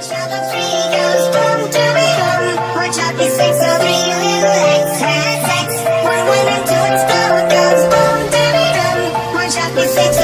Trouble free goes boom, dooby boom. One choppy six, so three little eggs had sex. One and two explode goes boom, dooby boom. One choppy six.